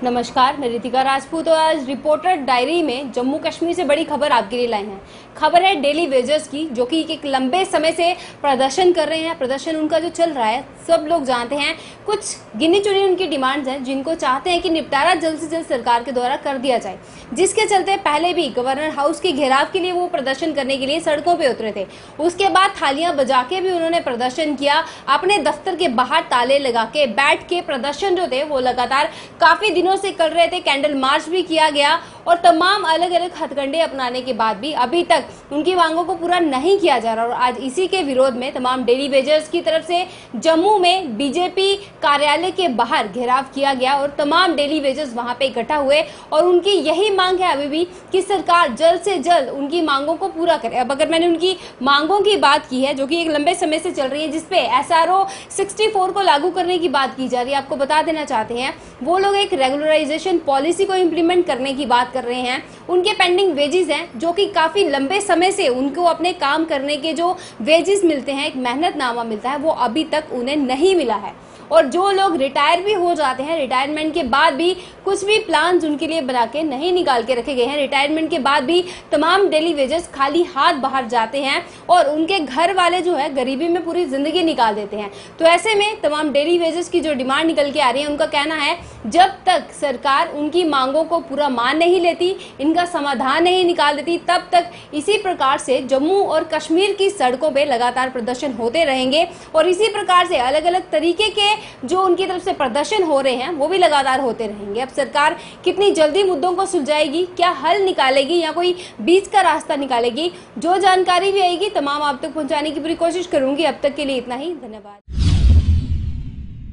नमस्कार, मैं रितिका राजपूत और आज रिपोर्टर डायरी में जम्मू कश्मीर से बड़ी खबर आपके लिए लाए हैं। खबर है डेली वेजर्स की, जो कि एक लंबे समय से प्रदर्शन कर रहे हैं। प्रदर्शन उनका जो चल रहा है सब लोग जानते हैं। कुछ गिनी चुनी उनकी डिमांड्स हैं जिनको चाहते हैं कि निपटारा जल्द से जल्द सरकार के द्वारा कर दिया जाए, जिसके चलते पहले भी गवर्नर हाउस के घेराव के लिए वो प्रदर्शन करने के लिए सड़कों पे उतरे थे। उसके बाद थालियां बजा के भी उन्होंने प्रदर्शन किया। अपने दफ्तर के बाहर ताले लगा के बैठ के प्रदर्शन जो थे वो लगातार काफी दिनों से कर रहे थे। कैंडल मार्च भी किया गया और तमाम अलग अलग हथकंडे अपनाने के बाद भी अभी तक उनकी मांगों को पूरा नहीं किया जा रहा। और आज इसी के विरोध में तमाम डेली वेजर्स की तरफ से जम्मू में बीजेपी कार्यालय के बाहर घेराव किया गया और तमाम डेली वेजर्स वहां पे इकट्ठा हुए और उनकी यही मांग है अभी भी कि सरकार जल्द से जल्द उनकी मांगों को पूरा करे। अब अगर मैंने उनकी मांगों की बात की है जो कि एक लंबे समय से चल रही है, जिसपे SRO 64 को लागू करने की बात की जा रही है, आपको बता देना चाहते हैं वो लोग एक रेगुलराइजेशन पॉलिसी को इम्प्लीमेंट करने की बात कर रहे हैं। उनके पेंडिंग वेजेस हैं जो कि काफी लंबे समय से उनको अपने काम करने के जो वेजेस मिलते हैं, एक मेहनतनामा मिलता है, वो अभी तक उन्हें नहीं मिला है। और जो लोग रिटायर भी हो जाते हैं, रिटायरमेंट के बाद भी कुछ भी प्लान्स उनके लिए बना के नहीं निकाल के रखे गए हैं। रिटायरमेंट के बाद भी तमाम डेली वेजर्स खाली हाथ बाहर जाते हैं और उनके घर वाले जो है गरीबी में पूरी जिंदगी निकाल देते हैं। तो ऐसे में तमाम डेली वेजर्स की जो डिमांड निकल के आ रही है, उनका कहना है जब तक सरकार उनकी मांगों को पूरा मान नहीं लेती, इनका समाधान नहीं निकाल देती, तब तक इसी प्रकार से जम्मू और कश्मीर की सड़कों पे लगातार प्रदर्शन होते रहेंगे। और इसी प्रकार से अलग अलग तरीके के जो उनकी तरफ से प्रदर्शन हो रहे हैं वो भी लगातार होते रहेंगे। अब सरकार कितनी जल्दी मुद्दों को सुलझाएगी, क्या हल निकालेगी या कोई बीच का रास्ता निकालेगी, जो जानकारी भी आएगी तमाम आप तक पहुंचाने की पूरी कोशिश करूंगी। अब तक के लिए इतना ही, धन्यवाद।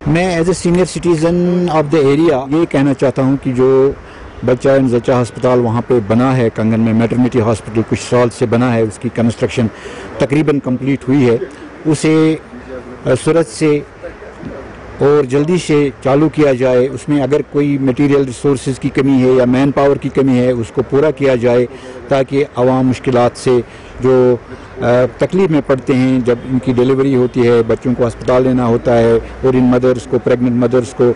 मैं as a senior citizen of the area ये कहना चाहता हूँ कि जो बच्चा एंड जच्चा अस्पताल वहाँ पे बना है कंगन में, मैटरनिटी हॉस्पिटल कुछ साल से बना है, उसकी कंस्ट्रक्शन तकरीबन कंप्लीट हुई है, उसे सूरत से और जल्दी से चालू किया जाए। उसमें अगर कोई मटेरियल रिसोर्सेज की कमी है या मैन पावर की कमी है उसको पूरा किया जाए, ताकि आवाम मुश्किलात से जो तकलीफ में पड़ते हैं जब इनकी डिलीवरी होती है, बच्चों को अस्पताल लेना होता है और इन मदर्स को, प्रेग्नेंट मदर्स को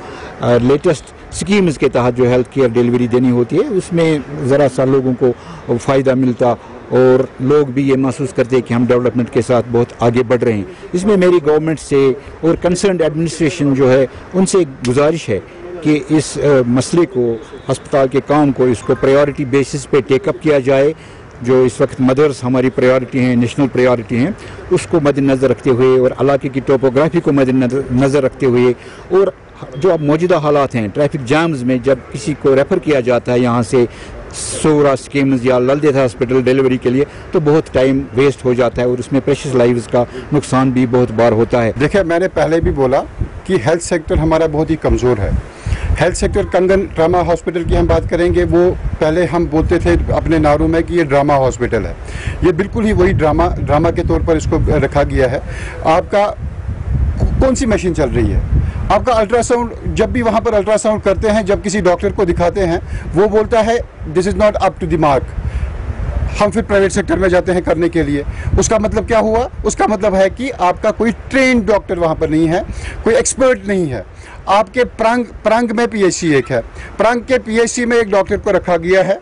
लेटेस्ट स्कीम्स के तहत जो हेल्थ केयर डिलीवरी देनी होती है, उसमें ज़रा सा लोगों को फ़ायदा मिलता और लोग भी ये महसूस करते हैं कि हम डेवलपमेंट के साथ बहुत आगे बढ़ रहे हैं। इसमें मेरी गवर्नमेंट से और कंसर्न्ड एडमिनिस्ट्रेशन जो है उनसे गुजारिश है कि इस मसले को, अस्पताल के काम को, इसको प्रायोरिटी बेसिस पे टेकअप किया जाए। जो इस वक्त मदर्स हमारी प्रायोरिटी हैं, नेशनल प्रायोरिटी हैं, उसको मद्देनज़र रखते हुए और इलाके की टोपोग्राफी को मद्देनज़र रखते हुए और जो अब मौजूदा हालात हैं ट्रैफिक जाम्स में, जब किसी को रेफ़र किया जाता है यहाँ से सोरा स्कीम्स या ललदेथ हॉस्पिटल डिलीवरी के लिए, तो बहुत टाइम वेस्ट हो जाता है और उसमें प्रेशियस लाइव्स का नुकसान भी बहुत बार होता है। देखिए, मैंने पहले भी बोला कि हेल्थ सेक्टर हमारा बहुत ही कमज़ोर है। हेल्थ सेक्टर कंगन ड्रामा हॉस्पिटल की हम बात करेंगे, वो पहले हम बोलते थे अपने नारों में कि ये ड्रामा हॉस्पिटल है। ये बिल्कुल ही वही ड्रामा के तौर पर इसको रखा गया है। आपका कौन सी मशीन चल रही है? आपका अल्ट्रासाउंड, जब भी वहाँ पर अल्ट्रासाउंड करते हैं, जब किसी डॉक्टर को दिखाते हैं, वो बोलता है this is not up to the mark. हम फिर प्राइवेट सेक्टर में जाते हैं करने के लिए। उसका मतलब क्या हुआ? उसका मतलब है कि आपका कोई ट्रेन्ड डॉक्टर वहाँ पर नहीं है, कोई एक्सपर्ट नहीं है। आपके प्रांग में PHC एक है, प्रांग के PHC में एक डॉक्टर को रखा गया है,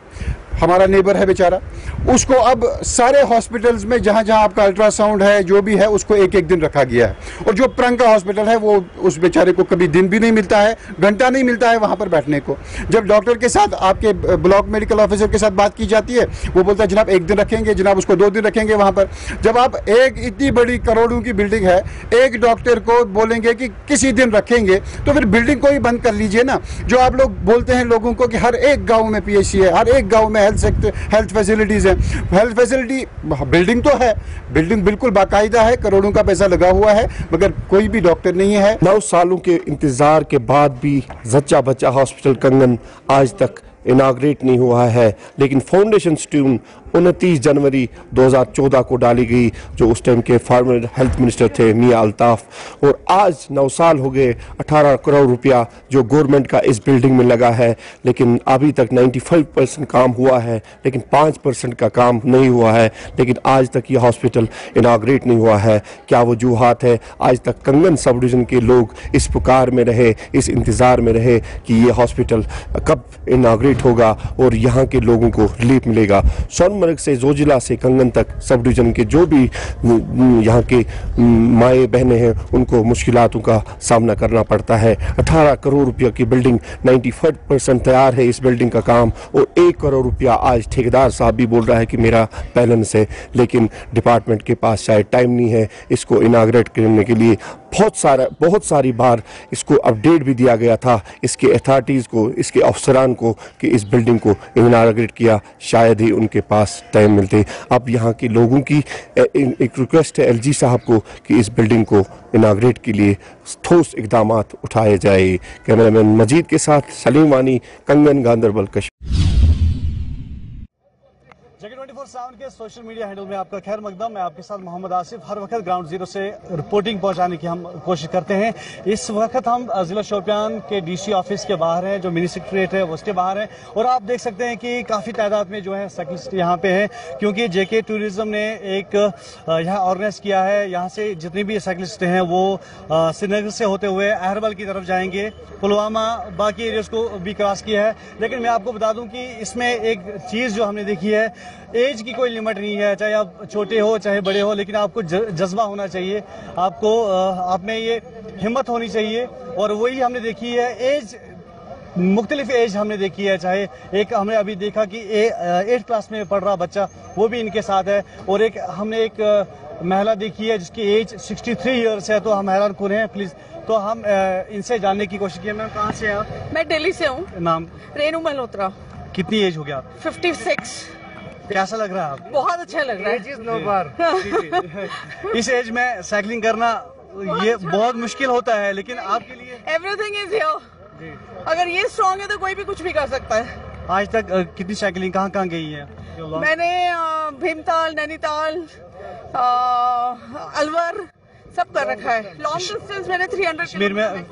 हमारा नेबर है बेचारा, उसको अब सारे हॉस्पिटल्स में जहाँ जहाँ आपका अल्ट्रासाउंड है, जो भी है, उसको एक एक दिन रखा गया है। और जो प्रंग का हॉस्पिटल है वो उस बेचारे को कभी दिन भी नहीं मिलता है, घंटा नहीं मिलता है वहाँ पर बैठने को। जब डॉक्टर के साथ, आपके ब्लॉक मेडिकल ऑफिसर के साथ बात की जाती है, वो बोलता है जनाब 1 दिन रखेंगे, जनाब उसको 2 दिन रखेंगे वहाँ पर। जब आप एक इतनी बड़ी करोड़ों की बिल्डिंग है, एक डॉक्टर को बोलेंगे कि किसी दिन रखेंगे, तो फिर बिल्डिंग को ही बंद कर लीजिए ना। जो आप लोग बोलते हैं लोगों को कि हर एक गाँव में PHC है, हर एक गाँव में हेल्थ फैसिलिटीज़ हैं, हेल्थ फैसिलिटी बिल्डिंग तो है, बिल्डिंग बिल्कुल बाकायदा है, करोड़ों का पैसा लगा हुआ है, मगर कोई भी डॉक्टर नहीं है। 9 सालों के इंतजार के बाद भी जच्चा बच्चा हॉस्पिटल कंगन आज तक इनाग्रेट नहीं हुआ है, लेकिन फाउंडेशन स्टोन 29 जनवरी 2014 को डाली गई, जो उस टाइम के फार्मर हेल्थ मिनिस्टर थे मियां अल्ताफ। और आज 9 साल हो गए, 18 करोड़ रुपया जो गवर्नमेंट का इस बिल्डिंग में लगा है, लेकिन अभी तक 95% काम हुआ है, लेकिन 5% का काम नहीं हुआ है। लेकिन आज तक ये हॉस्पिटल इनाग्रेट नहीं हुआ है। क्या वजूहात है? आज तक कंगन सब डिवीज़न के लोग इस पुकार में रहे, इस इंतज़ार में रहे कि ये हॉस्पिटल कब इनाग्रेट होगा और यहाँ के लोगों को रिलीफ मिलेगा। सोनमर्ग से जोजिला से कंगन तक सब डिवीज़न के जो भी यहाँ के माए बहनें हैं, उनको मुश्किलातों का सामना करना पड़ता है। 18 करोड़ रुपया की बिल्डिंग, 95% तैयार है इस बिल्डिंग का काम, और 1 करोड़ रुपया आज ठेकेदार साहब भी बोल रहा है कि मेरा बैलेंस है, लेकिन डिपार्टमेंट के पास शायद टाइम नहीं है इसको इनाग्रेट करने के लिए। बहुत सारी बार इसको अपडेट भी दिया गया था इसके अथॉरिटीज़ को, इसके अफसरान को, कि इस बिल्डिंग को इनाग्रेट किया, शायद ही उनके पास टाइम मिलते। अब यहाँ के लोगों की एक रिक्वेस्ट है एलजी साहब को कि इस बिल्डिंग को इनाग्रेट के लिए ठोस इकदाम उठाए जाए। कैमरामैन मजीद के साथ सलीम वानी, कंगन, गांधरबल, कश्मीर। जगह 24/7 के सोशल मीडिया हैंडल में आपका खैर मकदम। मैं आपके साथ मोहम्मद आसिफ। हर वक्त ग्राउंड जीरो से रिपोर्टिंग पहुंचाने की हम कोशिश करते हैं। इस वक्त हम जिला शोपियान के डीसी ऑफिस के बाहर हैं, जो मिनी सेक्रेटरीट है उसके बाहर है, और आप देख सकते हैं कि काफ़ी तादाद में जो है साइकिलिस्ट यहाँ पे हैं, क्योंकि जेके टूरिज्म ने एक यहाँ ऑर्गेनाइज किया है। यहाँ से जितने भी साइकिलिस्ट हैं वो श्रीनगर से होते हुए अहरबल की तरफ जाएंगे, पुलवामा, बाकी एरियाज को भी क्रॉस किया है। लेकिन मैं आपको बता दूं कि इसमें एक चीज़ जो हमने देखी है, एज की कोई लिमिट नहीं है, चाहे आप छोटे हो चाहे बड़े हो, लेकिन आपको जज्बा होना चाहिए, आपको आप में ये हिम्मत होनी चाहिए। और वही हमने देखी है, एज मुख्तलिफ एज हमने देखी है। चाहे एक हमने अभी देखा कि 8th क्लास में पढ़ रहा बच्चा, वो भी इनके साथ है, और एक हमने एक महिला देखी है जिसकी एज 63 ईयर्स है। तो हम हैरान कौन हैं प्लीज़, तो हम इनसे जानने की कोशिश की। मैम कहाँ से हैं आप? मैं दिल्ली से हूँ। नाम? रेनू मल्होत्रा। कितनी एज हो गया आप? 56। कैसा लग रहा है आपको? बहुत अच्छा लग रहा है। इस एज में साइकिलिंग करना ये बहुत मुश्किल होता है, लेकिन आपके लिए एवरीथिंग इज हियर। अगर ये स्ट्रॉन्ग है तो कोई भी कुछ भी कर सकता है। आज तक कितनी साइकिलिंग कहाँ गई है? मैंने भीमताल, नैनीताल, अलवर सब कर रखा है। लॉन्ग डिस्टेंस मैंने 300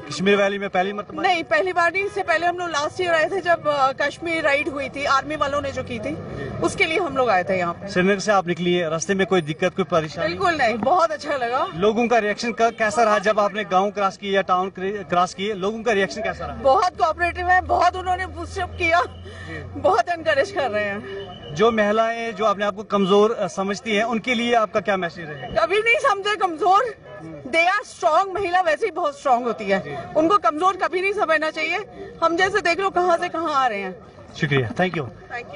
कश्मीर वैली में पहली मरतबा? नहीं, पहली बार नहीं। इससे पहले हम लोग लास्ट ईयर आए थे, जब कश्मीर राइड हुई थी, आर्मी वालों ने जो की थी, उसके लिए हम लोग आए थे यहाँ पे। श्रीनगर से आप निकली है, रास्ते में कोई दिक्कत, कोई परेशानी? बिल्कुल नहीं, बहुत अच्छा लगा। लोगों का रिएक्शन कैसा रहा जब आपने गाँव क्रॉस किया या टाउन क्रॉस किए? लोगों का रिएक्शन कैसा रहा? बहुत कोऑपरेटिव है, बहुत उन्होंने बूस्टअप किया, बहुत एनकरेज कर रहे हैं। जो महिलाएं जो अपने आप को कमजोर समझती हैं, उनके लिए आपका क्या मैसेज है? कभी नहीं समझे कमजोर, दे आर स्ट्रॉन्ग। महिला वैसे ही बहुत स्ट्रॉन्ग होती है, उनको कमजोर कभी नहीं समझना चाहिए। हम जैसे देख लो कहाँ से कहाँ आ रहे हैं। शुक्रिया, थैंक यू।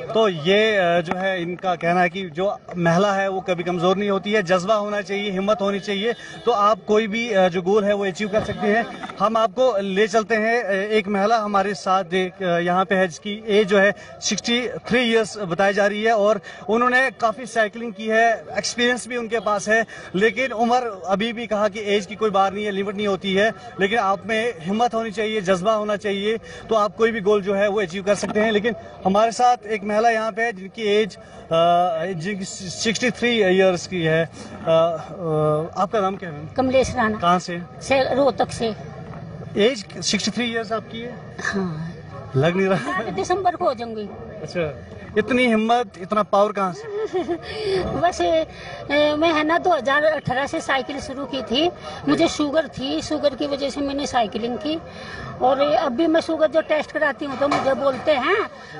तो ये जो है इनका कहना है कि जो महिला है वो कभी कमजोर नहीं होती है, जज्बा होना चाहिए, हिम्मत होनी चाहिए, तो आप कोई भी जो गोल है वो अचीव कर सकते हैं। हम आपको ले चलते हैं, एक महिला हमारे साथ यहाँ पे है जिसकी एज जो है 63 ईयर्स बताई जा रही है, और उन्होंने काफ़ी साइकिलिंग की है, एक्सपीरियंस भी उनके पास है, लेकिन उम्र अभी भी कहा कि एज की कोई बात नहीं है, लिमिट नहीं होती है, लेकिन आप में हिम्मत होनी चाहिए, जज्बा होना चाहिए, तो आप कोई भी गोल जो है वो अचीव कर सकते हैं। लेकिन हमारे साथ एक महिला यहाँ पे है जिनकी एज 63 ईयर्स की है। आपका नाम क्या है? कमलेश राणा। कहाँ से? रोहतक से। एज 63 ईयर्स आपकी है? हाँ। लग नहीं रहा। दिसंबर को हो जाऊंगी। अच्छा, इतनी हिम्मत, इतना पावर कहाँ से? वैसे मैं है ना 2018 से साइकिल शुरू की थी। मुझे शुगर थी, शुगर की वजह से मैंने साइकिलिंग की, और अब भी मैं शुगर जो टेस्ट कराती हूँ तो मुझे बोलते हैं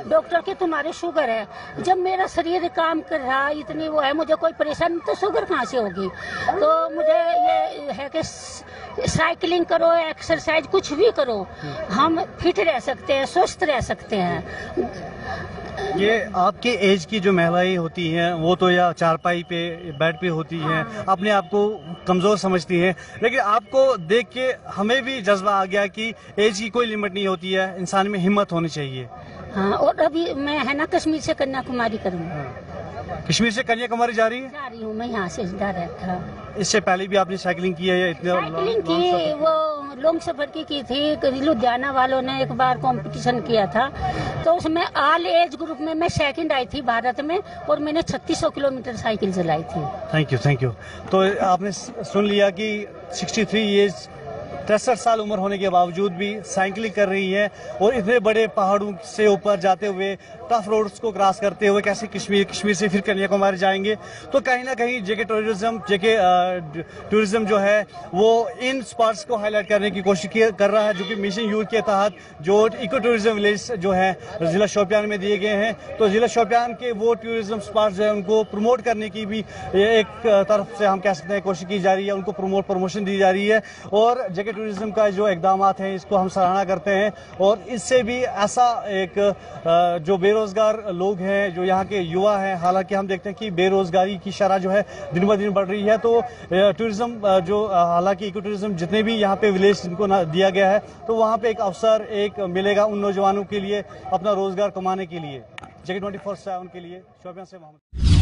डॉक्टर कि तुम्हारे शुगर है। जब मेरा शरीर काम कर रहा, इतनी वो है, मुझे कोई परेशानी, तो शुगर कहाँ से होगी? तो मुझे ये है कि साइकिलिंग करो, एक्सरसाइज कुछ भी करो, हम फिट रह सकते हैं, स्वस्थ रह सकते हैं। ये आपके एज की जो महिलाएं होती हैं वो तो या चारपाई पे, बेड पे होती हैं, अपने आप को कमज़ोर समझती हैं, लेकिन आपको देख के हमें भी जज्बा आ गया कि एज की कोई लिमिट नहीं होती है, इंसान में हिम्मत होनी चाहिए। हाँ, और अभी मैं है ना कश्मीर से कन्याकुमारी करूँगी। कश्मीर से कन्याकुमारी जा रही है? जा रही हूँ मैं यहाँ से डायरेक्ट। इससे पहले भी आपने साइकिलिंग की है या इतना? साइकिलिंग की, वो लॉन्ग सफर की थी। लुधियाना वालों ने एक बार कंपटीशन किया था, तो उसमें ऑल एज ग्रुप में मैं सेकंड आई थी भारत में, और मैंने 3600 किलोमीटर साइकिल चलाई थी। Thank you. तो आपने सुन लिया कि 63 ईयर्स 63 साल उम्र होने के बावजूद भी साइकिलिंग कर रही है, और इतने बड़े पहाड़ों से ऊपर जाते हुए, टफ रोड्स को क्रॉस करते हुए कैसे कश्मीर से फिर कन्याकुमारी जाएंगे। तो कहीं ना कहीं जेके टूरिज्म जो है वो इन स्पॉट्स को हाईलाइट करने की कोशिश कर रहा है, जो कि मिशन यूथ के तहत जो इको टूरिज्म विलेज जो है जिला शोपियान में दिए गए हैं। तो जिला शोपियान के वो टूरिज्म स्पॉट्स जो है उनको प्रमोट करने की भी एक तरफ से हम कह सकते हैं कोशिश की जा रही है, उनको प्रमोशन दी जा रही है, और जेके टूरिज्म का जो इकदाम हैं इसको हम सराहना करते हैं। और इससे भी ऐसा एक जो बेरोजगार लोग हैं, जो यहाँ के युवा हैं, हालांकि हम देखते हैं कि बेरोजगारी की शरह जो है दिन ब दिन बढ़ रही है, तो टूरिज्म जो हालांकि इको टूरिज्म जितने भी यहाँ पे विलेज जिनको दिया गया है, तो वहाँ पे एक अवसर एक मिलेगा उन नौजवानों के लिए अपना रोजगार कमाने के लिए। जेके 24/7 के लिए शोपियान से मोहम्मद।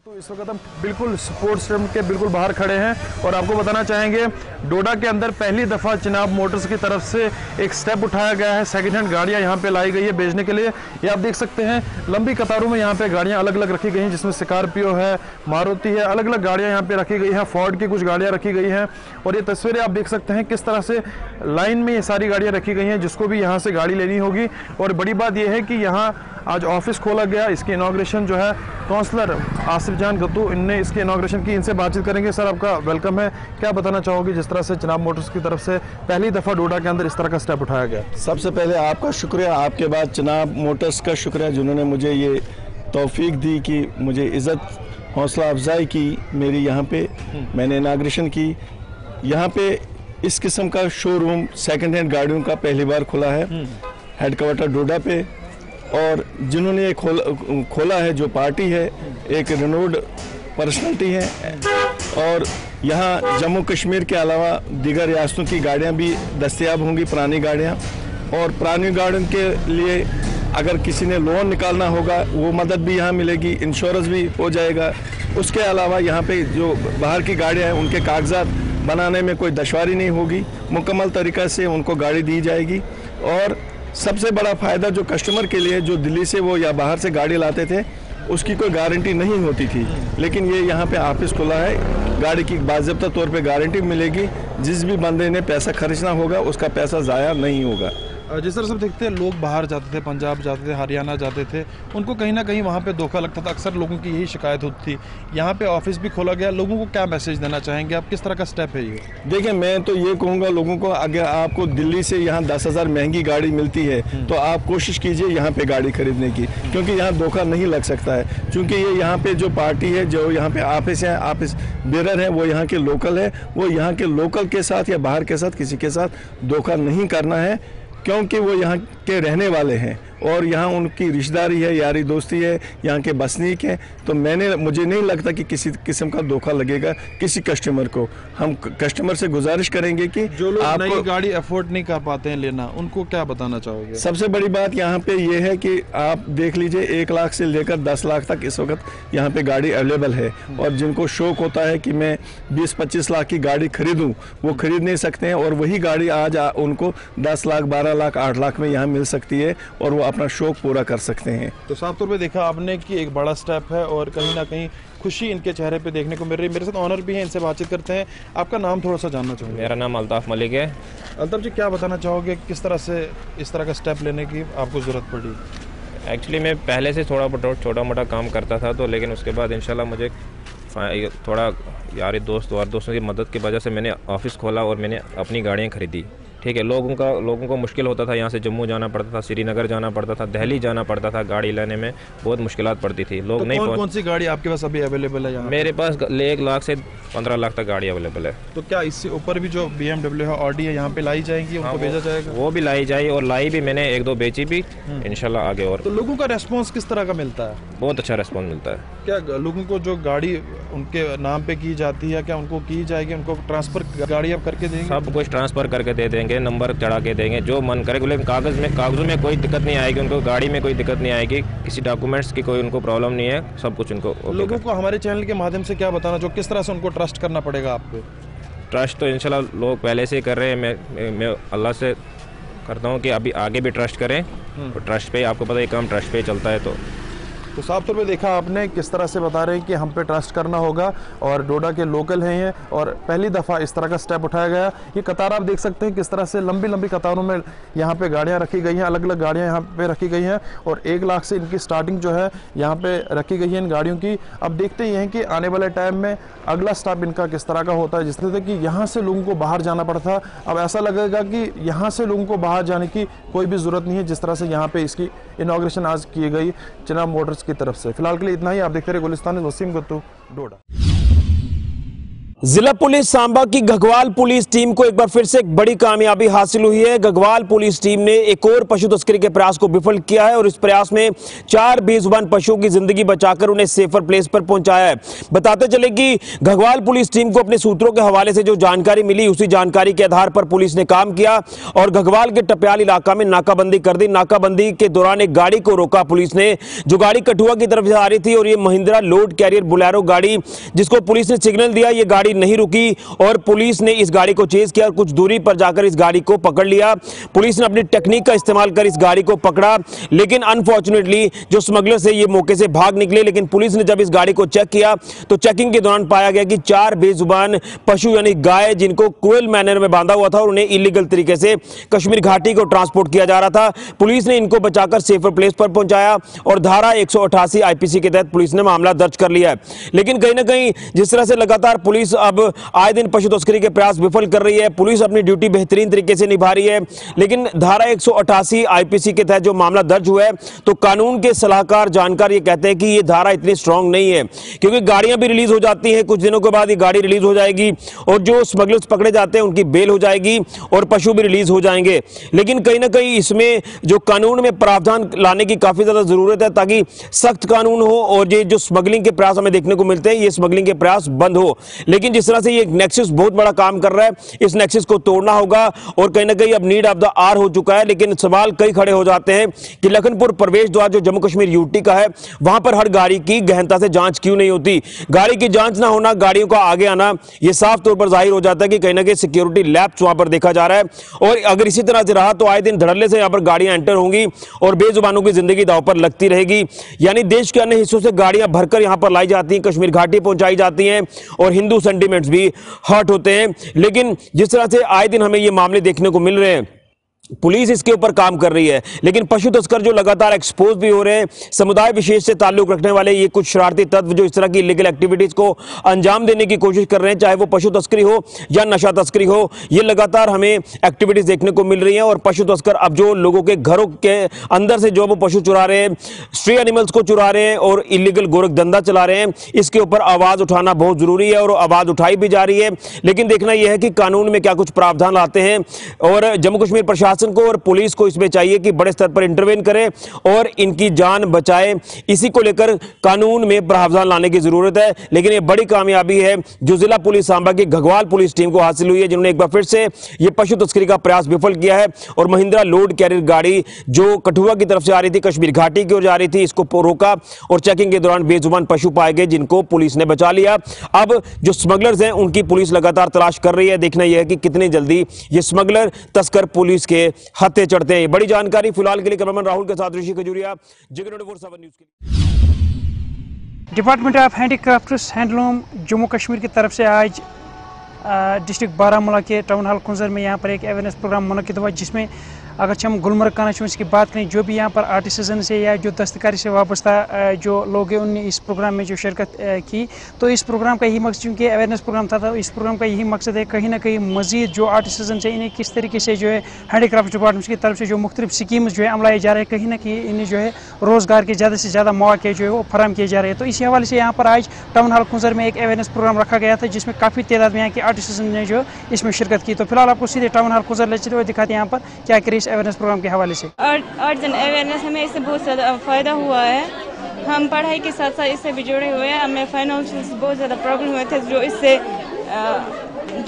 तो इस वक्त हम बिल्कुल स्पोर्ट्स स्टेडियम के बिल्कुल बाहर खड़े हैं, और आपको बताना चाहेंगे डोडा के अंदर पहली दफ़ा चिनाब मोटर्स की तरफ से एक स्टेप उठाया गया है। सेकंड हैंड गाड़ियां यहां पे लाई गई है बेचने के लिए। ये आप देख सकते हैं लंबी कतारों में यहां पे गाड़ियां अलग अलग रखी गई हैं, जिसमें स्कॉर्पियो है, मारुति है, अलग अलग गाड़ियां यहां पे रखी गई हैं। फोर्ड की कुछ गाड़ियां रखी गई हैं, और ये तस्वीरें आप देख सकते हैं किस तरह से लाइन में ये सारी गाड़ियां रखी गई हैं, जिसको भी यहाँ से गाड़ी लेनी होगी। और बड़ी बात यह है कि यहाँ आज ऑफिस खोला गया, इसकी इनॉग्रेशन जो है काउंसलर आसिफ जान गत्तू इनने इसकी इनॉग्रेशन की। इनसे बातचीत करेंगे। सर, आपका वेलकम है। क्या बताना चाहोगे जिस तरह से चिनाब मोटर्स की तरफ से पहली दफ़ा डोडा के अंदर इस तरह का स्टेप उठाया गया? सबसे पहले आपका शुक्रिया, आपके बाद चिनाब मोटर्स का शुक्रिया, जिन्होंने मुझे ये तौफीक दी कि मुझे इज़्ज़त हौसला अफजाई की मेरी यहाँ पे, मैंने इनॉग्रेशन की। यहाँ पे इस किस्म का शोरूम सेकेंड हैंड गाड़ियों का पहली बार खुला है हेडक्वार्टर डोडा पे, और जिन्होंने ये खोला है जो पार्टी है, एक रिनोड पर्सनैलिटी है, और यहाँ जम्मू कश्मीर के अलावा दीगर रियासतों की गाड़ियाँ भी दस्तयाब होंगी, पुरानी गाड़ियाँ। और पुरानी गाड़ियों के लिए अगर किसी ने लोन निकालना होगा वो मदद भी यहाँ मिलेगी, इंश्योरेंस भी हो जाएगा। उसके अलावा यहाँ पे जो बाहर की गाड़ियाँ हैं उनके कागजात बनाने में कोई दुश्वारी नहीं होगी, मुकम्मल तरीक़ा से उनको गाड़ी दी जाएगी। और सबसे बड़ा फ़ायदा जो कस्टमर के लिए, जो दिल्ली से वो या बाहर से गाड़ी लाते थे, उसकी कोई गारंटी नहीं होती थी, लेकिन ये यहाँ पे ऑफिस खुला है, गाड़ी की बाज़ाब्ता तौर पे गारंटी मिलेगी। जिस भी बंदे ने पैसा खर्चना होगा उसका पैसा ज़ाया नहीं होगा। जिस तरह से देखते हैं लोग बाहर जाते थे, पंजाब जाते थे, हरियाणा जाते थे, उनको कहीं ना कहीं वहाँ पे धोखा लगता था। अक्सर लोगों की यही शिकायत होती थी। यहाँ पे ऑफिस भी खोला गया, लोगों को क्या मैसेज देना चाहेंगे आप? किस तरह का स्टेप है ये? देखिए, मैं तो ये कहूँगा लोगों को, अगर आपको दिल्ली से यहाँ 10,000 महंगी गाड़ी मिलती है तो आप कोशिश कीजिए यहाँ पे गाड़ी खरीदने की, क्योंकि यहाँ धोखा नहीं लग सकता है। क्योंकि ये यहाँ पे जो पार्टी है, जो यहाँ पे ऑफिस है, ऑफिस बेरर है, वो यहाँ के लोकल है। वो यहाँ के लोकल के साथ या बाहर के साथ किसी के साथ धोखा नहीं करना है, क्योंकि वो यहाँ के रहने वाले हैं और यहाँ उनकी रिश्तेदारी है, यारी दोस्ती है, यहाँ के बसनीक हैं। तो मुझे नहीं लगता कि किसी किस्म का धोखा लगेगा किसी कस्टमर को। हम कस्टमर से गुजारिश करेंगे कि जो लोग नई गाड़ी अफोर्ड नहीं कर पाते हैं लेना, उनको क्या बताना चाहोगे? सबसे बड़ी बात यहाँ पे ये है कि आप देख लीजिए 1 लाख से लेकर 10 लाख तक इस वक्त यहाँ पे गाड़ी अवेलेबल है। और जिनको शौक होता है कि मैं 20-25 लाख की गाड़ी खरीदूँ, वो खरीद नहीं सकते हैं, और वही गाड़ी आज उनको 10 लाख, 12 लाख, 8 लाख में यहाँ मिल सकती है, और वो अपना शौक पूरा कर सकते हैं। तो साफ तौर पे देखा आपने कि एक बड़ा स्टेप है, और कहीं ना कहीं खुशी इनके चेहरे पे देखने को मिल रही है। मेरे साथ ऑनर भी है, इनसे बातचीत करते हैं। आपका नाम थोड़ा सा जानना चाहूँगा। मेरा नाम अल्ताफ मलिक है। अल्ताफ जी, क्या बताना चाहोगे किस तरह से इस तरह का स्टेप लेने की आपको ज़रूरत पड़ी? एक्चुअली मैं पहले से छोटा मोटा काम करता था, तो लेकिन उसके बाद इंशाल्लाह मुझे थोड़ा यारी दोस्तों की मदद की वजह से मैंने ऑफिस खोला और मैंने अपनी गाड़ियाँ खरीदी। ठीक है, लोगों को मुश्किल होता था, यहाँ से जम्मू जाना पड़ता था, श्रीनगर जाना पड़ता था, दिल्ली जाना पड़ता था, गाड़ी लेने में बहुत मुश्किलात पड़ती थी। लोग तो नहीं कौन सी गाड़ी आपके पास अभी अवेलेबल है यहाँ? मेरे पास 1 लाख से 15 लाख तक गाड़ी अवेलेबल है। तो क्या इससे ऊपर भी जो BMW है, ऑडी है, यहाँ पे लाई जाएंगी, उनको भेजा जाएगा? वो भी लाई जाएगी, और लाई भी मैंने 1-2 बेची भी इंशाल्लाह आगे। और तो लोगों का रेस्पॉन्स किस तरह का मिलता है? बहुत अच्छा रेस्पॉन्स मिलता है। क्या लोगों को जो गाड़ी उनके नाम पे की जाती है, क्या उनको की जाएगी? उनको ट्रांसफर गाड़ी आप करके देंगे? सब कुछ ट्रांसफर करके दे देंगे, नंबर चढ़ा के देंगे, जो मन करे। बोले कागजों में कोई दिक्कत नहीं आएगी उनको, गाड़ी में कोई दिक्कत नहीं आएगी, किसी डॉक्यूमेंट्स की कोई उनको प्रॉब्लम नहीं है, सब कुछ उनको। लोगों को हमारे चैनल के माध्यम से क्या बताना जो किस तरह से उनको ट्रस्ट करना पड़ेगा आप पे? ट्रस्ट तो इंशाल्लाह लोग पहले से कर रहे हैं। मैं अल्लाह से करता हूँ कि अभी आगे भी ट्रस्ट करें, और ट्रस्ट पे आपको पता है काम ट्रस्ट पे चलता है। तो साफ तौर पे देखा आपने किस तरह से बता रहे हैं कि हम पे ट्रस्ट करना होगा, और डोडा के लोकल हैं ये, और पहली दफ़ा इस तरह का स्टेप उठाया गया। ये कतार आप देख सकते हैं किस तरह से लंबी लंबी कतारों में यहाँ पे गाड़ियाँ रखी गई हैं, अलग अलग गाड़ियाँ यहाँ पे रखी गई हैं, और 1 लाख से इनकी स्टार्टिंग जो है यहाँ पे रखी गई है इन गाड़ियों की। अब देखते ही हैं कि आने वाले टाइम में अगला स्टेप इनका किस तरह का होता है। जिस तरह कि यहाँ से लोगों को बाहर जाना पड़ता, अब ऐसा लगेगा कि यहाँ से लोगों को बाहर जाने की कोई भी ज़रूरत नहीं है, जिस तरह से यहाँ पे इसकी इनॉग्रेशन आज की गई चिनाब मोटर्स की तरफ से। फिलहाल के लिए इतना ही। आप देखते रहे गुलिस्तान, वसीम गुत्तू, डोडा। जिला पुलिस सांबा की घगवाल पुलिस टीम को एक बार फिर से एक बड़ी कामयाबी हासिल हुई है। घगवाल पुलिस टीम ने एक और पशु तस्करी के प्रयास को विफल किया है, और इस प्रयास में 4 बेजुबान पशुओं की जिंदगी बचाकर उन्हें सेफर प्लेस पर पहुंचाया है। बताते चले कि घगवाल पुलिस टीम को अपने सूत्रों के हवाले से जो जानकारी मिली, उसी जानकारी के आधार पर पुलिस ने काम किया और घगवाल के टप्याल इलाका में नाकाबंदी कर दी। नाकाबंदी के दौरान एक गाड़ी को रोका पुलिस ने, जो गाड़ी कठुआ की तरफ से आ रही थी, और ये महिंद्रा लोड कैरियर बोलेरो गाड़ी, जिसको पुलिस ने सिग्नल दिया, ये गाड़ी नहीं रुकी और पुलिस ने इस गाड़ी को चेज किया और कुछ दूरी पर जाकर इस गाड़ी को पकड़ लिया। पुलिस ने अपनी टेक्निक का इस्तेमाल कर इस गाड़ी को पकड़ा, लेकिन अनफॉर्चुनेटली जो स्मगलर से ये मौके से भाग निकले। लेकिन पुलिस ने जब इस गाड़ी को चेक किया तो चेकिंग के दौरान पाया गया कि 4 बेजुबान पशु यानी गाय, जिनको क्रूएल मैनर में बांधा हुआ था और उन्हें इलीगल तरीके से कश्मीर घाटी को ट्रांसपोर्ट किया जा रहा था। पुलिस ने इनको बचाकर सेफर प्लेस पर पहुंचाया और धारा 188 आईपीसी के तहत पुलिस ने मामला दर्ज कर लिया है। लेकिन कहीं ना कहीं जिस तरह से लगातार पुलिस अब आए दिन पशु तस्करी के प्रयास विफल कर रही है, पुलिस अपनी ड्यूटी बेहतरीन तरीके से निभा रही है, लेकिन धारा 188 आईपीसी के तहत जो मामला दर्ज हुआ है, तो कानून के सलाहकार जानकार ये कहते हैं कि ये धारा इतनी स्ट्रांग नहीं है, क्योंकि गाड़ियां भी रिलीज हो जाती हैं, कुछ दिनों के बाद ये गाड़ी रिलीज हो जाएगी और जो स्मगलर्स पकड़े जाते हैं उनकी बेल हो जाएगी और पशु भी रिलीज हो जाएंगे। लेकिन कहीं ना कहीं इसमें जो कानून में प्रावधान लाने की काफी ज्यादा जरूरत है, ताकि सख्त कानून हो और ये जो स्मगलिंग के प्रयास हमें देखने को मिलते हैं, ये स्मगलिंग के प्रयास बंद हो। लेकिन जिस तरह से ये नेक्सस बहुत बड़ा काम कर रहा है, इस नेक्सस को तोड़ना होगा और कहीं ना कहीं अब नीड ऑफ द आवर हो चुका है। लेकिन सवाल कई खड़े हो जाते हैं कि लखनपुर प्रवेश द्वार जो जम्मू कश्मीर यूटी का है, वहां पर हर गाड़ी की गहनता से जांच क्यों नहीं होती? गाड़ी की जांच ना होना, गाड़ियों का आगे आना, यह साफ तौर पर जाहिर हो जाता है कि कहीं ना कहीं सिक्योरिटी लैप्स वहां पर देखा जा रहा है। और अगर इसी तरह से रहा तो आए दिन धड़ल्ले से यहां पर गाड़ियां एंटर होंगी और बेजुबानों की जिंदगी दांव पर लगती रहेगी। यानी देश के अन्य हिस्सों से गाड़ियां भरकर यहां पर लाई जाती हैं, कश्मीर घाटी पहुंचाई जाती हैं और हिंदू सेंटिमेंट्स भी हर्ट होते हैं। लेकिन जिस तरह से आए दिन हमें ये मामले देखने को मिल रहे हैं, पुलिस इसके ऊपर काम कर रही है, लेकिन पशु तस्कर जो लगातार एक्सपोज भी हो रहे हैं, समुदाय विशेष से ताल्लुक रखने वाले ये कुछ शरारती तत्व जो इस तरह की इलीगल एक्टिविटीज को अंजाम देने की कोशिश कर रहे हैं, चाहे वो पशु तस्करी हो या नशा तस्करी हो, ये लगातार हमें एक्टिविटीज देखने को मिल रही हैं। और पशु तस्कर अब जो लोगों के घरों के अंदर से जो वो पशु चुरा रहे हैं, स्ट्री एनिमल्स को चुरा रहे हैं और इलीगल गोरख धंधा चला रहे हैं, इसके ऊपर आवाज उठाना बहुत जरूरी है और आवाज उठाई भी जा रही है। लेकिन देखना यह है कि कानून में क्या कुछ प्रावधान लाते हैं और जम्मू कश्मीर प्रशासन को और पुलिस को इसमें चाहिए कि बड़े स्तर पर इंटरवेन करे और इनकी जान बचाए। इसी को लेकर कानून में प्रावधान लाने की जरूरत है। लेकिन यह बड़ी कामयाबी है जो जिला पुलिस सांबा की घगवाल पुलिस टीम को हासिल हुई है, जिन्होंने एक बार फिर से यह पशु तस्करी का प्रयास विफल किया है और महिंद्रा लोड कैरियर गाड़ी जो कठुआ की तरफ से आ रही थी, कश्मीर घाटी की ओर जा रही थी, इसको रोका और चेकिंग के दौरान बेजुबान पशु पाए गए, जिनको पुलिस ने बचा लिया। अब जो स्मगलर्स हैं उनकी पुलिस लगातार तलाश कर रही है। देखना यह है कि कितनी जल्दी ये स्मगलर तस्कर पुलिस के हत्थे चढ़ते हैं। बड़ी जानकारी फिलहाल के लिए कैमरामैन राहुल के साथ ऋषि खजूरिया, जिगर 24/7 न्यूज़ के लिए। Department of handicrafts handloom Jammu Kashmir की तरफ से आज डिस्ट्रिक्ट बारामूला के टाउन हॉल कुंजर में यहाँ पर एक अवेयरनेस प्रोग्राम मुनक्किद हुआ, जिसमें अगर हम गुलमर्ग कॉन्स्टिट्यूंसी की बात करें, जो भी यहाँ पर आर्टिसन से या जो दस्तकारी से वाबस्ता जो लोग हैं, उनने इस प्रोग्राम में जो शिरकत की। तो इस प्रोग्राम का यही मकसद, चूँकि अवेयरनेस प्रोग्राम था, तो इस प्रोग्राम का यही मकसद है कहीं ना कहीं मजीद जो आर्टिसन से इन्हें किस तरीके से जो है हैंडीक्राफ्ट डिपार्टमेंट की तरफ से जो मुख्तलिफ स्कीम्स जो है अमलाए जा रहे हैं, कहीं ना कहीं इन्हें जो है रोज़गार के ज़्यादा से ज़्यादा मौके जो है वो फराम किए जा रहे हैं। तो इसी हवाले से यहाँ पर आज टाउन हॉल कुंजर में एक अवेयरनेस प्रोग्राम रखा गया था, जिसमें काफ़ी तादाद में यहाँ के आर्टिसन ने जो इसमें शिरकत की। तो फिलहाल आपको सीधे टाउन हॉल कुंजर ले चलते हुए दिखाते हैं यहाँ पर क्या करें इस अवेयरनेस प्रोग्राम के हवाले से। अर्जन अवेयरनेस हमें इससे बहुत ज़्यादा फ़ायदा हुआ है। हम पढ़ाई के साथ साथ इससे भी जुड़े हुए हैं। हमें फाइनेंशियल बहुत ज़्यादा प्रॉब्लम हुए थे, जो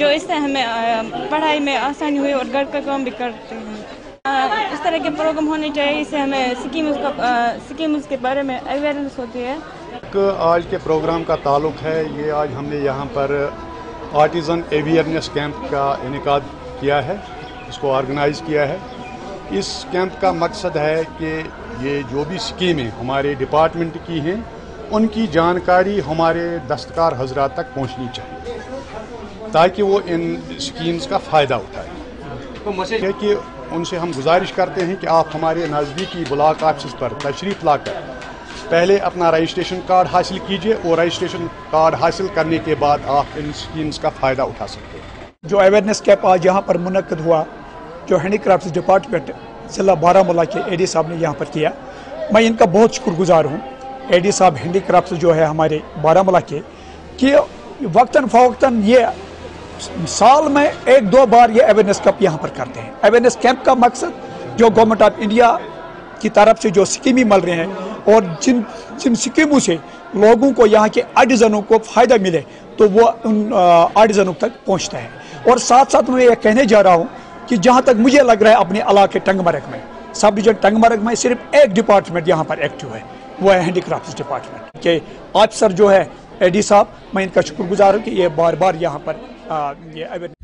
इससे हमें पढ़ाई में आसानी हुई और घर का काम भी करते हैं। इस तरह के प्रोग्राम होने चाहिए, इससे हमें स्कीम्स के बारे में अवेयरनेस होती है। आज के प्रोग्राम का ताल्लुक है, ये आज हमने यहाँ पर आर्टिज़न अवेयरनेस कैंप का इनेकाद किया है, इसको ऑर्गेनाइज़ किया है। इस कैंप का मकसद है कि ये जो भी स्कीमें हमारे डिपार्टमेंट की हैं उनकी जानकारी हमारे दस्तकार हजरात तक पहुंचनी चाहिए ताकि वो इन स्कीम्स का फ़ायदा उठाएं। तो मैसेज है कि उनसे हम गुजारिश करते हैं कि आप हमारे नज़दीकी ब्लॉक ऑफिस पर तशरीफ़ लाकर पहले अपना रजिस्ट्रेशन कार्ड हासिल कीजिए और रजिस्ट्रेशन कार्ड हासिल करने के बाद आप इन स्कीम्स का फ़ायदा उठा सकते हैं। जो अवेयरनेस कैंप आज यहाँ पर मुनक्किद हुआ, जो हैंडीक्राफ्ट्स डिपार्टमेंट ज़िला बारामूला के एडी साहब ने यहाँ पर किया, मैं इनका बहुत शुक्रगुजार हूँ। एडी साहब हैंडीक्राफ्ट्स जो है हमारे बारामूला के, कि वक्तन फ़वक्तन ये साल में 1-2 बार ये अवेयरनेस कैंप यहाँ पर करते हैं। अवेयरनेस कैंप का मकसद जो गवर्नमेंट ऑफ इंडिया की तरफ से जो स्कीमें मिल रही हैं और जिन स्कीमों से लोगों को, यहाँ के आर्टिज़नों को फ़ायदा मिले, तो वो उन आर्टिज़नों तक पहुँचता है। और साथ साथ मैं ये कहने जा रहा हूँ कि जहाँ तक मुझे लग रहा है अपने इलाके टंगमरग में, सब डिवीजन टंगमरग में सिर्फ एक डिपार्टमेंट यहाँ पर एक्टिव है, वो है हैंडीक्राफ्ट्स डिपार्टमेंट के ऑफिसर जो है एडी साहब। मैं इनका शुक्रगुजार हूँ कि ये बार बार यहाँ पर ये अवेयरनेस।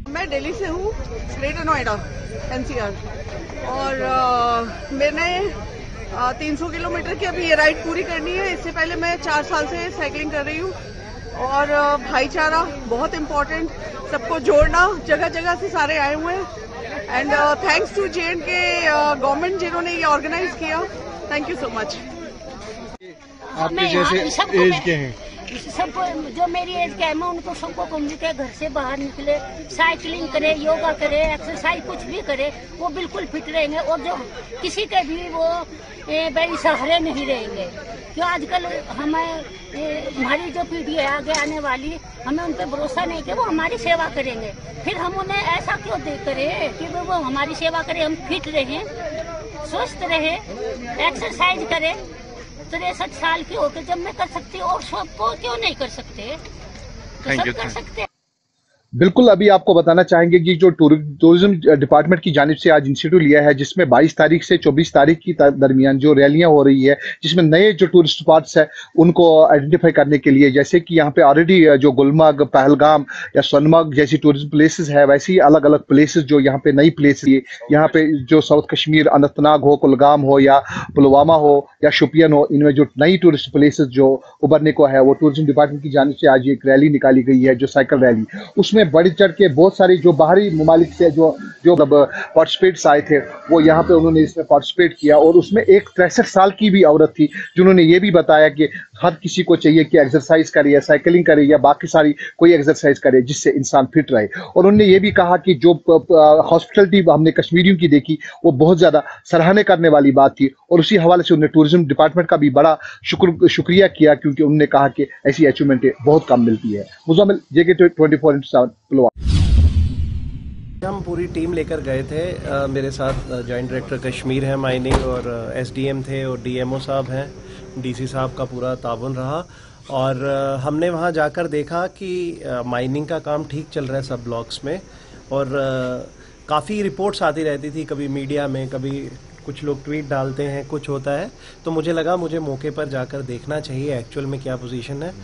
मैं दिल्ली से हूँ, ग्रेटर नोएडा NCR, और मैंने 300 किलोमीटर की अभी ये राइड पूरी करनी है। इससे पहले मैं 4 साल से साइकिलिंग कर रही हूँ। और भाईचारा बहुत इम्पोर्टेंट, सबको जोड़ना, जगह जगह से सारे आए हुए हैं। And thanks to JNK government जिन्होंने ये ऑर्गेनाइज किया। Thank you so much. आपके जैसे एज के हैं सबको, जो मेरी एज के है, मैं उनको सबको कहूँगी कि घर से बाहर निकले, साइकिलिंग करे, योगा करे, एक्सरसाइज कुछ भी करे, वो बिल्कुल फिट रहेंगे। और जो किसी के भी वो बेसहारे नहीं रहेंगे। जो आजकल हमारी जो पीढ़ी है आगे आने वाली, हमें उन पर भरोसा नहीं कि वो हमारी सेवा करेंगे। फिर हम उन्हें ऐसा क्यों करें कि वो हमारी सेवा करें। हम फिट रहें, स्वस्थ रहें, एक्सरसाइज करें। 63 साल की होकर जब मैं कर सकती हूँ, और सबको क्यों नहीं कर सकते, तो सब कर सकते हैं। बिल्कुल, अभी आपको बताना चाहेंगे कि जो टूरिज्म डिपार्टमेंट की जानिब से आज इंस्टीट्यूट लिया है, जिसमें 22 तारीख से 24 तारीख की दरमियान जो रैलियां हो रही है, जिसमें नए जो टूरिस्ट स्पॉट्स है उनको आइडेंटिफाई करने के लिए, जैसे कि यहाँ पे ऑलरेडी जो गुलमर्ग, पहलगाम या सोनमर्ग जैसी टूरिज्म प्लेसेस है, वैसे ही अलग अलग प्लेसेस जो यहाँ पे नई प्लेसेस, यहाँ पे जो साउथ कश्मीर, अनंतनाग हो, कुलगाम हो या पुलवामा हो या शोपियन हो, इनमें जो नई टूरिस्ट प्लेसेस जो उभरने को है, वो टूरिज्म डिपार्टमेंट की जानिब से आज एक रैली निकाली गई है, जो साइकिल रैली। उसमें बढ़ चढ़ के बहुत सारी जो बाहरी ममालिक से जो पार्टिसिपेट्स आए थे, वो यहाँ पे उन्होंने इसमें पार्टिसिपेट किया। और उसमें एक 63 साल की भी औरत थी जिन्होंने ये भी बताया कि हर किसी को चाहिए कि एक्सरसाइज करे या साइकिलिंग करे या बाकी सारी कोई एक्सरसाइज करे जिससे इंसान फिट रहे। और उन्होंने ये भी कहा कि जो हॉस्पिटलिटी हमने कश्मीरियों की देखी, वो बहुत ज़्यादा सराहने करने वाली बात थी। और उसी हवाले से उन्होंने टूरिज्म डिपार्टमेंट का भी बड़ा शुक्रिया किया, क्योंकि उन्होंने कहा कि ऐसी अचीवमेंटें बहुत कम मिलती है। मुज़म्मिल, JK 24/7 हम पूरी टीम लेकर गए थे। मेरे साथ जॉइंट डायरेक्टर कश्मीर है माइनिंग, और SDM थे, और DMO साहब हैं, DC साहब का पूरा ताबन रहा। और हमने वहाँ जाकर देखा कि माइनिंग का काम ठीक चल रहा है सब ब्लॉक्स में। और काफ़ी रिपोर्ट्स आती रहती थी, कभी मीडिया में, कभी कुछ लोग ट्वीट डालते हैं, कुछ होता है। तो मुझे लगा मुझे मौके पर जाकर देखना चाहिए एक्चुअल में क्या पोजीशन है।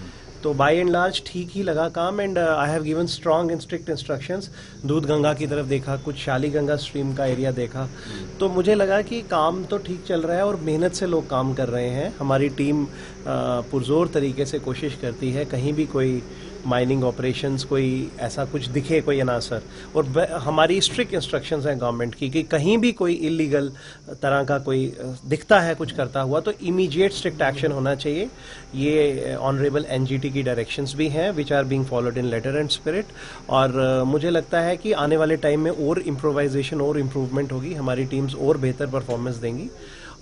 तो बाय एंड लार्ज ठीक ही लगा काम। And I have given strong and strict instructions. दूध गंगा की तरफ देखा, कुछ शाली गंगा स्ट्रीम का एरिया देखा, तो मुझे लगा कि काम तो ठीक चल रहा है और मेहनत से लोग काम कर रहे हैं। हमारी टीम पुरजोर तरीके से कोशिश करती है, कहीं भी कोई माइनिंग ऑपरेशंस कोई ऐसा कुछ दिखे, कोई अनासर। और हमारी स्ट्रिक्ट इंस्ट्रक्शंस हैं गवर्नमेंट की कि कहीं भी कोई इलीगल तरह का कोई दिखता है कुछ करता हुआ, तो इमीडिएट स्ट्रिक्ट एक्शन होना चाहिए। ये ऑनरेबल NGT की डायरेक्शंस भी हैं, which are being followed in letter and spirit. और मुझे लगता है कि आने वाले टाइम में और इम्प्रोवाइजेशन और इम्प्रूवमेंट होगी, हमारी टीम्स और बेहतर परफॉर्मेंस देंगी।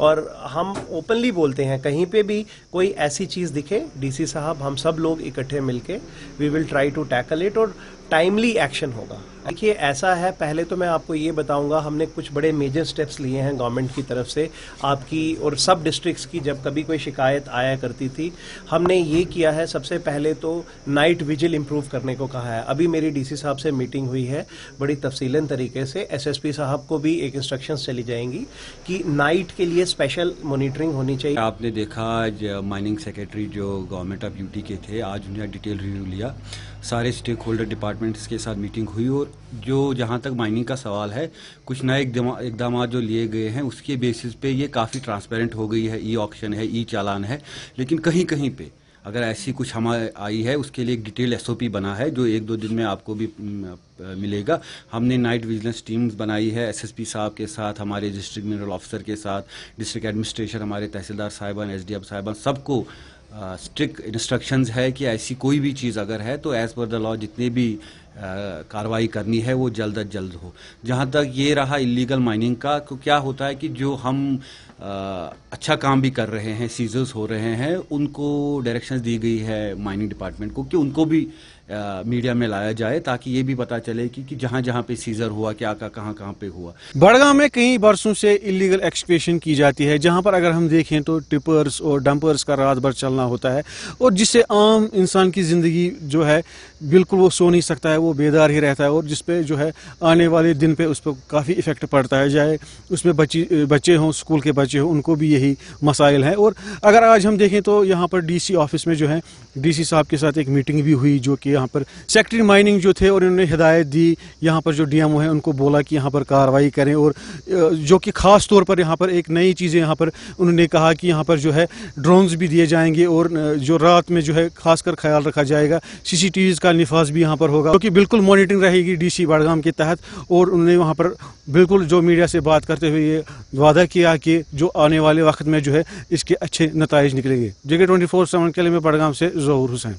और हम ओपनली बोलते हैं, कहीं पे भी कोई ऐसी चीज़ दिखे, DC साहब, हम सब लोग इकट्ठे मिलके we will try to tackle it, और टाइमली एक्शन होगा। देखिए ऐसा है, पहले तो मैं आपको ये बताऊंगा, हमने कुछ बड़े मेजर स्टेप्स लिए हैं गवर्नमेंट की तरफ से आपकी और सब डिस्ट्रिक्ट्स की। जब कभी कोई शिकायत आया करती थी, हमने ये किया है, सबसे पहले तो नाइट विजिल इंप्रूव करने को कहा है। अभी मेरी डीसी साहब से मीटिंग हुई है बड़ी तफसीलन तरीके से, एसएसपी साहब को भी एक इंस्ट्रक्शंस चली जाएंगी कि नाइट के लिए स्पेशल मॉनिटरिंग होनी चाहिए। आपने देखा आज माइनिंग सेक्रेटरी जो गवर्नमेंट ऑफ यूटी के थे, आज उन्हें डिटेल रिव्यू लिया, सारे स्टेक होल्डर डिपार्टमेंट्स के साथ मीटिंग हुई और जो जहां तक माइनिंग का सवाल है, कुछ नए इकदाम जो लिए गए हैं उसके बेसिस पे ये काफ़ी ट्रांसपेरेंट हो गई है। ई ऑक्शन है, ई चालान है, लेकिन कहीं कहीं पे अगर ऐसी कुछ हमारे आई है उसके लिए एक डिटेल एसओपी बना है जो 1-2 दिन में आपको भी मिलेगा। हमने नाइट विजिलेंस टीम्स बनाई है एसएसपी साहब के साथ, हमारे डिस्ट्रिक्ट मिनरल ऑफिसर के साथ, डिस्ट्रिक्ट एडमिनिस्ट्रेशन, हमारे तहसीलदार साहिबान, एसडीएम साहिबान, सबको स्ट्रिक्ट इंस्ट्रक्शंस है कि ऐसी कोई भी चीज़ अगर है तो एज़ पर द लॉ जितनी भी कार्रवाई करनी है वो जल्द अज जल्द हो। जहाँ तक ये रहा इलीगल माइनिंग का, तो क्या होता है कि जो हम अच्छा काम भी कर रहे हैं, सीजर्स हो रहे हैं, उनको डायरेक्शंस दी गई है माइनिंग डिपार्टमेंट को कि उनको भी मीडिया में लाया जाए ताकि ये भी पता चले कि जहाँ जहाँ पे सीजर हुआ, क्या कहाँ पे हुआ। बड़गाम में कई बरसों से इलीगल एक्सकेवेशन की जाती है, जहाँ पर अगर हम देखें तो टिपर्स और डंपर्स का रात भर चलना होता है और जिससे आम इंसान की ज़िंदगी जो है बिल्कुल वो सो नहीं सकता है, वो बेदार ही रहता है और जिस पे जो है आने वाले दिन पे उस पर काफ़ी इफेक्ट पड़ता है, चाहे उसमें बच्चे हों, स्कूल के बच्चे हों, उनको भी यही मसाइल हैं। और अगर आज हम देखें तो यहाँ पर डीसी ऑफिस में जो है डीसी साहब के साथ एक मीटिंग भी हुई, जो कि यहाँ पर सेक्रेटरी माइनिंग जो थे और उन्होंने हिदायत दी, यहाँ पर जो डीएमओ है उनको बोला कि यहाँ पर कार्रवाई करें और जो कि ख़ास तौर पर यहाँ पर एक नई चीज़ें यहाँ पर उन्होंने कहा कि यहाँ पर जो है ड्रोन्स भी दिए जाएंगे और जो रात में जो है खासकर ख्याल रखा जाएगा, CCTVs का निफाज भी यहाँ पर होगा, क्योंकि बिल्कुल मॉनिटरिंग रहेगी डीसी बड़गाम के तहत। और उन्होंने वहाँ पर बिल्कुल जो मीडिया से बात करते हुए ये वादा किया कि जो आने वाले वक्त में जो है इसके अच्छे नताइज निकलेंगे। जगह 24/7 के लिए मैं बड़गाम से ज़हूर हुसैन।